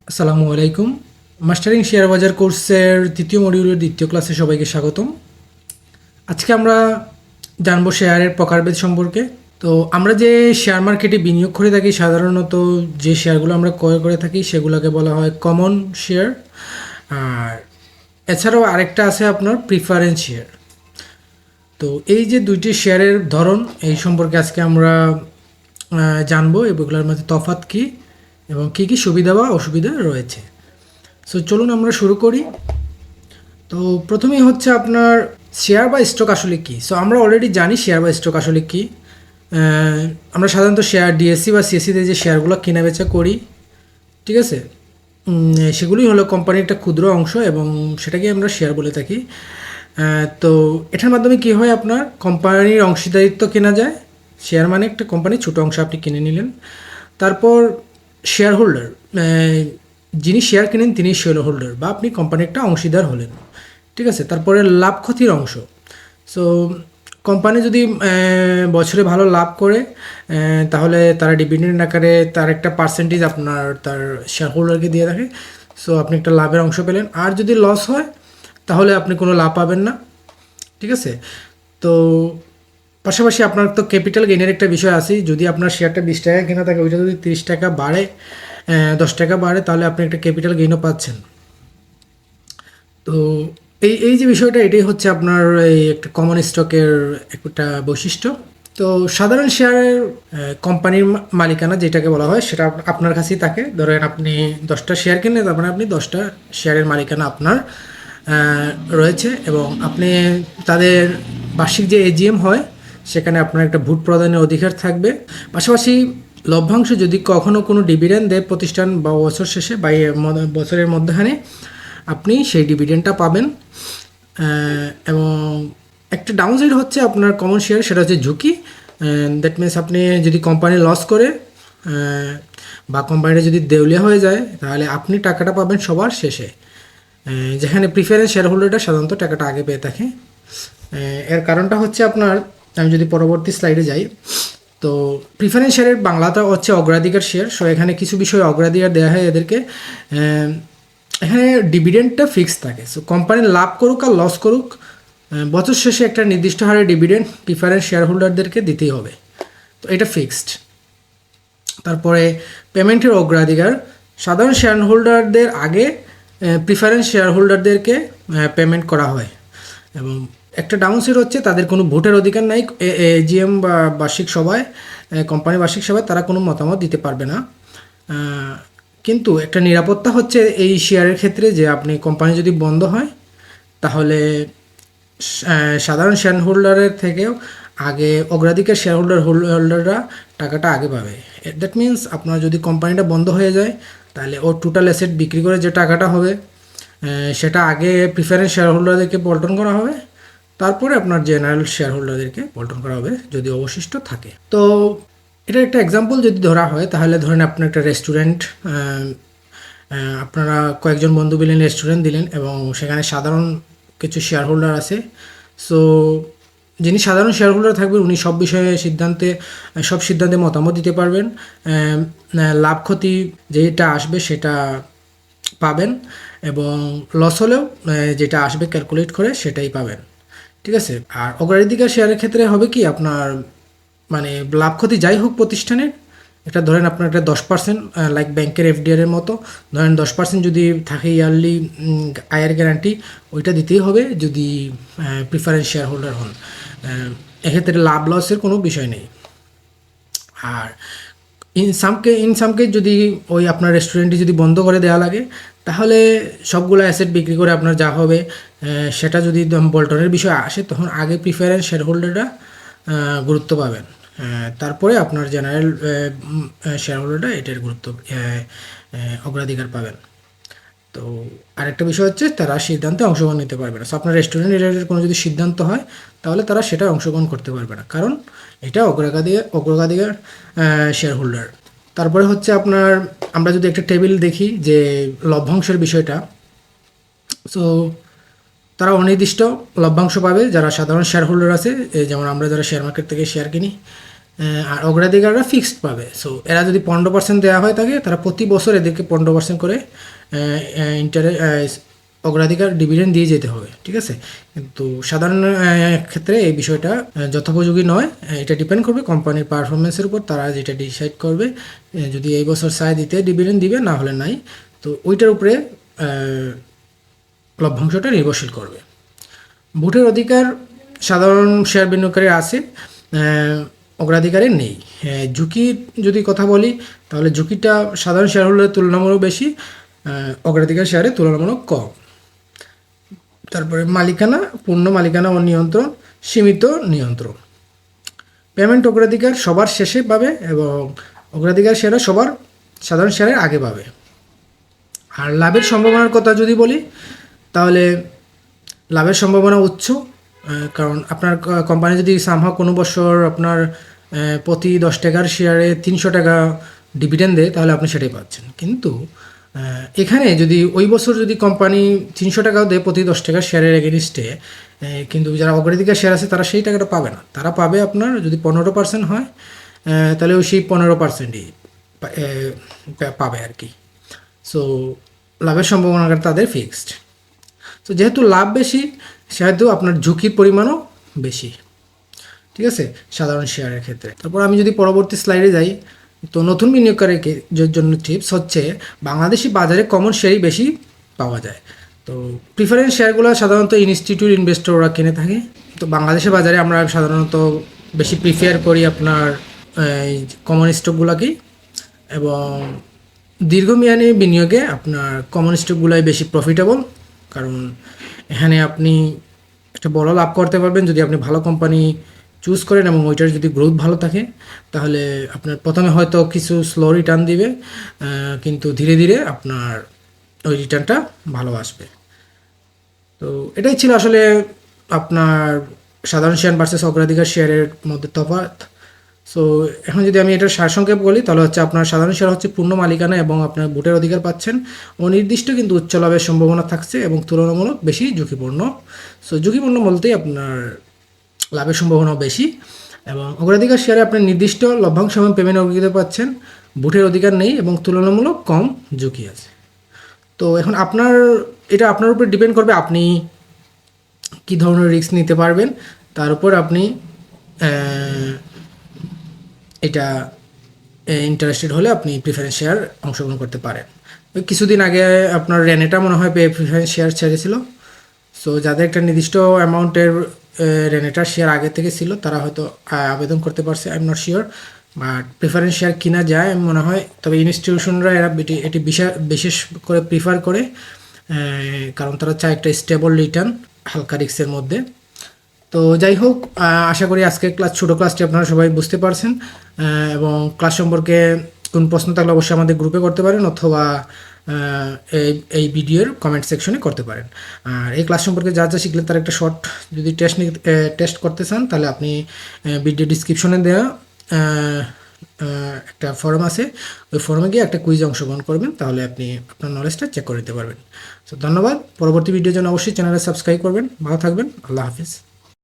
আসসালামু আলাইকুম। Mastering share বাজার কোর্সের তৃতীয় মডিউলের দ্বিতীয় ক্লাসে সবাইকে স্বাগতম। আজকে আমরা জানবো শেয়ারের প্রকারভেদ সম্পর্কে। তো আমরা যে শেয়ার মার্কেটে বিনিয়োগ করে থাকি, সাধারণত যে শেয়ারগুলো আমরা ক্রয় করে থাকি সেগুলোকে বলা হয় কমন শেয়ার। আর এছাড়াও আরেকটা আছে আপনার প্রিফারেন্স শেয়ার। তো এই যে দুইটি শেয়ারের ধরন, এই সম্পর্কে আজকে আমরা জানবো এগুলোর মধ্যে তফাৎ কী এবং কী কী সুবিধা বা অসুবিধা রয়েছে। সো চলুন আমরা শুরু করি। তো প্রথমেই হচ্ছে আপনার শেয়ার বা স্টক আসলে কী। সো আমরা অলরেডি জানি শেয়ার বা স্টক আসলে কী। আমরা সাধারণত শেয়ার ডিএসসি বা সিএসসিতে যে শেয়ারগুলো কেনা বেচা করি, ঠিক আছে, সেগুলি হলো কোম্পানির একটা ক্ষুদ্র অংশ এবং সেটাকে আমরা শেয়ার বলে থাকি। তো এটার মাধ্যমে কী হয়, আপনার কোম্পানির অংশীদারিত্ব কেনা যায়। শেয়ার মানে একটা কোম্পানির ছোটো অংশ আপনি কিনে নিলেন। তারপর শেয়ার হোল্ডার, যিনি শেয়ার কেনেন তিনি শেয়ার হোল্ডার বা আপনি কোম্পানির একটা অংশীদার হলেন, ঠিক আছে। তারপরে লাভ ক্ষতির অংশ। সো কোম্পানি যদি বছরে ভালো লাভ করে, তাহলে তারা ডিভিডেন্ড আকারে তার একটা পার্সেন্টেজ আপনার তার শেয়ার হোল্ডারকে দিয়ে রাখে। সো আপনি একটা লাভের অংশ পেলেন। আর যদি লস হয় তাহলে আপনি কোনো লাভ পাবেন না, ঠিক আছে। তো পাশাপাশি আপনার তো ক্যাপিটাল গেইনের একটা বিষয় আছে। যদি আপনার শেয়ারটা 20 টাকা কেনা থাকে, ওইটা যদি 30 টাকা বাড়ে, 10 টাকা বাড়ে, তাহলে আপনি একটা ক্যাপিটাল গেইনও পাচ্ছেন। তো এই এই যে বিষয়টা, এটাই হচ্ছে আপনার এই একটা কমন স্টকের একটা বৈশিষ্ট্য। তো সাধারণ শেয়ারের কোম্পানির মালিকানা যেটাকে বলা হয়, সেটা আপনার কাছেই থাকে। ধরেন আপনি 10টা শেয়ার কিনলেন, তার মানে আপনি 10টা শেয়ারের মালিকানা আপনার রয়েছে এবং আপনি তাদের বার্ষিক যে এজিএম হয় সেখানে আপনার একটা ভোট প্রদানের অধিকার থাকবে। পাশাপাশি লভ্যাংশ যদি কখনও কোনো ডিভিডেন্ড দেয় প্রতিষ্ঠান বা বছর শেষে বা বছরের মধ্যখানে, আপনি সেই ডিভিডেন্ডটা পাবেন। এবং একটা ডাউনসাইড হচ্ছে আপনার কমন শেয়ার, সেটা হচ্ছে ঝুঁকি। দ্যাট মিনস আপনি যদি কোম্পানি লস করে বা কোম্পানিটা যদি দেউলিয়া হয়ে যায়, তাহলে আপনি টাকাটা পাবেন সবার শেষে, যেখানে প্রিফারেন্স শেয়ার হোল্ডারটা সাধারণত টাকাটা আগে পেয়ে থাকে। এর কারণটা হচ্ছে আপনার, আমি যদি পরবর্তী স্লাইডে যাই, তো প্রিফারেন্স শেয়ারের বাংলাটা হচ্ছে অগ্রাধিকার শেয়ার। সো এখানে কিছু বিষয়ে অগ্রাধিকার দেওয়া হয় এদেরকে। এখানে ডিভিডেন্ডটা ফিক্স থাকে। সো কোম্পানি লাভ করুক আর লস করুক, বছর শেষে একটা নির্দিষ্ট হারে ডিভিডেন্ড প্রিফারেন্স শেয়ার হোল্ডারদেরকে দিতেই হবে। তো এটা ফিক্সড। তারপরে পেমেন্টের অগ্রাধিকার, সাধারণ শেয়ার হোল্ডারদের আগে প্রিফারেন্স শেয়ার হোল্ডারদেরকে পেমেন্ট করা হয়। এবং একটা ডাউনসাইড হচ্ছে তাদের কোনো ভোটের অধিকার নাই। এজিএম বা বার্ষিক সভায়, কোম্পানির বার্ষিক সভায় তারা কোনো মতামত দিতে পারবে না। কিন্তু একটা নিরাপত্তা হচ্ছে এই শেয়ারের ক্ষেত্রে, যে আপনি কোম্পানি যদি বন্ধ হয় তাহলে সাধারণ শেয়ার হোল্ডারের থেকেও আগে অগ্রাধিকার শেয়ার হোল্ডাররা টাকাটা আগে পাবে। দ্যাট মিন্স আপনার যদি কোম্পানিটা বন্ধ হয়ে যায়, তাহলে ওর টোটাল অ্যাসেট বিক্রি করে যে টাকাটা হবে, সেটা আগে প্রিফারেন্স শেয়ার হোল্ডারদেরকে পল্টন করা হবে, তারপরে আপনার জেনারেল শেয়ার হোল্ডারদেরকে পল্টন করা হবে যদি অবশিষ্ট থাকে। তো এটা একটা এক্সাম্পল যদি ধরা হয়, তাহলে ধরেন আপনার একটা রেস্টুরেন্ট, আপনারা কয়েকজন বন্ধু মিলে রেস্টুরেন্ট দিলেন এবং সেখানে সাধারণ কিছু শেয়ার হোল্ডার আছে। সো যিনি সাধারণ শেয়ার হোল্ডার থাকবেন উনি সব বিষয়ে সব সিদ্ধান্তে মতামত দিতে পারবেন। লাভ ক্ষতি যেটা আসবে সেটা পাবেন এবং লস হলেও যেটা আসবে ক্যালকুলেট করে সেটাই পাবেন, ঠিক আছে। আর অগ্রাধিকার শেয়ারের ক্ষেত্রে হবে কি, আপনার মানে লাভ ক্ষতি যাই হোক প্রতিষ্ঠানের, এটা ধরেন আপনার একটা 10%, লাইক ব্যাংকের এফডিআর এর মতো, ধরেন 10% যদি থাকে ইয়ারলি আয়ের গ্যারান্টি, ওইটা দিতেই হবে যদি প্রিফারেন্স শেয়ার হোল্ডার হন। এক্ষেত্রে লাভ লসের কোনো বিষয় নেই। আর ইন সামকে যদি ওই আপনার রেস্টুরেন্টটি যদি বন্ধ করে দেওয়া লাগে, তাহলে সবগুলো অ্যাসেট বিক্রি করে আপনার যা হবে, সেটা যদি বল্টনের বিষয় আসে, তখন আগে প্রিফারেন্স শেয়ার হোল্ডাররা গুরুত্ব পাবেন। তারপরে আপনার জেনারেল শেয়ার হোল্ডাররা এটার অগ্রাধিকার পাবেন। তো আরেকটা বিষয় হচ্ছে, তারা সিদ্ধান্তে অংশগ্রহণ নিতে পারবে না। সো আপনার রেস্টুরেন্ট রিলেটেড কোনো যদি সিদ্ধান্ত হয়, তাহলে তারা সেটা অংশগ্রহণ করতে পারবে না, কারণ এটা অগ্রাধিকার শেয়ার হোল্ডার। তারপরে হচ্ছে আপনার, আমরা যদি একটা টেবিল দেখি যে লভ্যাংশের বিষয়টা, সো তারা অনির্দিষ্ট লভ্যাংশ পাবে যারা সাধারণ শেয়ার হোল্ডার আছে, যেমন আমরা যারা শেয়ার মার্কেট থেকে শেয়ার কিনি, আর অগ্রাধিকাররা ফিক্সড পাবে। সো এরা যদি 15% দেওয়া হয় থাকে, তারা প্রতি বছর এদেরকে 15% করে অগ্রাধিকার ডিভিডেন্ড দিয়ে যেতে হবে, ঠিক আছে। কিন্তু সাধারণ ক্ষেত্রে এই বিষয়টা যথোপযোগী নয়। এটা ডিপেন্ড করবে কোম্পানির পারফরমেন্সের উপর, তারা যেটা ডিসাইড করবে। যদি এই বছর চায় দিতে ডিভিডেন্ড দিবে, না হলে নাই। তো ওইটার উপরে লভ্যাংশটা নির্ভরশীল করবে। ভোটের অধিকার সাধারণ শেয়ার বিনিয়োগকারীর আছে, অগ্রাধিকারে নেই। ঝুঁকি যদি কথা বলি, তাহলে ঝুঁকিটা সাধারণ শেয়ার হোল্ডারের তুলনামূলক বেশি, অগ্রাধিকার শেয়ারে তুলনামূলক কম। তারপরে মালিকানা, পূর্ণ মালিকানা ও নিয়ন্ত্রণ, সীমিত নিয়ন্ত্রণ। পেমেন্ট অগ্রাধিকার সবার শেষে পাবে এবং অগ্রাধিকার শেয়াররা সবার সাধারণ শেয়ারের আগে পাবে। আর লাভের সম্ভাবনার কথা যদি বলি, তাহলে লাভের সম্ভাবনা উচ্চ, কারণ আপনার কোম্পানি যদি সামহাও কোনো বছর আপনার প্রতি 10 টাকার শেয়ারে 300 টাকা ডিভিডেন্ড দেয়, তাহলে আপনি সেটাই পাচ্ছেন। কিন্তু এখানে যদি ওই বছর যদি কোম্পানি 300 টাকাও দেয় প্রতি 10 টাকার শেয়ারের এগেনিস্টে, কিন্তু যারা অগ্রাধিকার শেয়ার আছে তারা সেই টাকাটা পাবে না। তারা পাবে আপনার যদি 15% হয়, তাহলে ওই সেই 15%ই পাবে আর কি। সো লাভের সম্ভাবনাটা তাদের ফিক্সড। তো যেহেতু লাভ বেশি, সেহেতু আপনার ঝুঁকির পরিমাণও বেশি, ঠিক আছে, সাধারণ শেয়ারের ক্ষেত্রে। তারপর আমি যদি পরবর্তী স্লাইডে যাই, তো নতুন বিনিয়োগকারীর জন্য টিপস হচ্ছে, বাংলাদেশি বাজারে কমন শেয়ারই বেশি পাওয়া যায়। তো প্রিফারেন্স শেয়ারগুলো সাধারণত ইনস্টিটিউট ইনভেস্টররা কিনে থাকে। তো বাংলাদেশের বাজারে আমরা সাধারণত বেশি প্রিফেয়ার করি আপনার কমন স্টকগুলোকেই, এবং দীর্ঘমেয়াদী বিনিয়োগে আপনার কমন স্টকগুলোই বেশি প্রফিটেবল, কারণ এখানে আপনি একটা বড় লাভ করতে পারবেন যদি আপনি ভালো কোম্পানি চুজ করেন এবং ওইটার যদি গ্রোথ ভালো থাকে। তাহলে আপনার প্রথমে হয়তো কিছু স্লো রিটার্ন দিবে, কিন্তু ধীরে ধীরে আপনার ওই রিটার্নটা ভালো আসবে। তো এটাই ছিল আসলে আপনার সাধারণ শেয়ার ভার্সেস অগ্রাধিকার শেয়ারের মধ্যে তফাৎ। সো এখন যদি আমি এটার সারসংক্ষেপ বলি, তাহলে হচ্ছে আপনার সাধারণ শেয়ার হচ্ছে পূর্ণ মালিকানা এবং আপনার ভোটের অধিকার পাচ্ছেন, অনির্দিষ্ট কিন্তু উচ্চ লাভের সম্ভাবনা থাকছে এবং তুলনামূলক বেশি ঝুঁকিপূর্ণ। সো ঝুঁকিপূর্ণ বলতেই আপনার লাভের সম্ভাবনাও বেশি, এবং অগ্রাধিকার শেয়ারে আপনি নির্দিষ্ট লভ্যাংশ এবং পেমেন্ট অগ্রাধিকার পাচ্ছেন, ভোটের অধিকার নেই এবং তুলনামূলক কম ঝুঁকি আছে। তো এখন এটা আপনার উপর ডিপেন্ড করবে, আপনি কী ধরনের রিস্ক নিতে পারবেন, তার উপর আপনি এটা ইন্টারেস্টেড হলে আপনি প্রিফারেন্স শেয়ার অংশগ্রহণ করতে পারেন। কিছুদিন আগে আপনার রেনেটা মনে হয় প্রিফারেন্স শেয়ার ছেড়েছিল। সো যাদের একটা নির্দিষ্ট অ্যামাউন্টের রেনেটার শেয়ার আগে থেকে ছিল, তারা হয়তো আবেদন করতে পারছে, I am not sure. But preference share কিনা যায় মনে হয়, তবে ইনস্টিটিউশনরা এরা এটি বিশেষ করে প্রিফার করে, কারণ তারা চায় একটা স্টেবল রিটার্ন হালকা রিস্কের মধ্যে। তো যাই হোক, আশা করি আজকের ছোটো ক্লাসটি আপনারা সবাই বুঝতে পারছেন, এবং ক্লাস সম্পর্কে কোন প্রশ্ন থাকলে অবশ্যই আমাদের গ্রুপে করতে পারেন, অথবা এই ভিডিওর কমেন্ট সেকশনে করতে পারেন। আর এই ক্লাস সম্পর্কে যা যা শিখলেন তার একটা শর্ট যদি টেস্ট করতে চান, তাহলে আপনি ভিডিও ডিসক্রিপশনে দেওয়া একটা ফর্ম আছে, ওই ফর্মে গিয়ে একটা কুইজে অংশগ্রহণ করবেন, তাহলে আপনি আপনার নলেজটা চেক করে নিতে পারবেন। তো ধন্যবাদ। পরবর্তী ভিডিওর জন্য অবশ্যই চ্যানেলে সাবস্ক্রাইব করবেন। ভালো থাকবেন। আল্লাহ হাফিজ।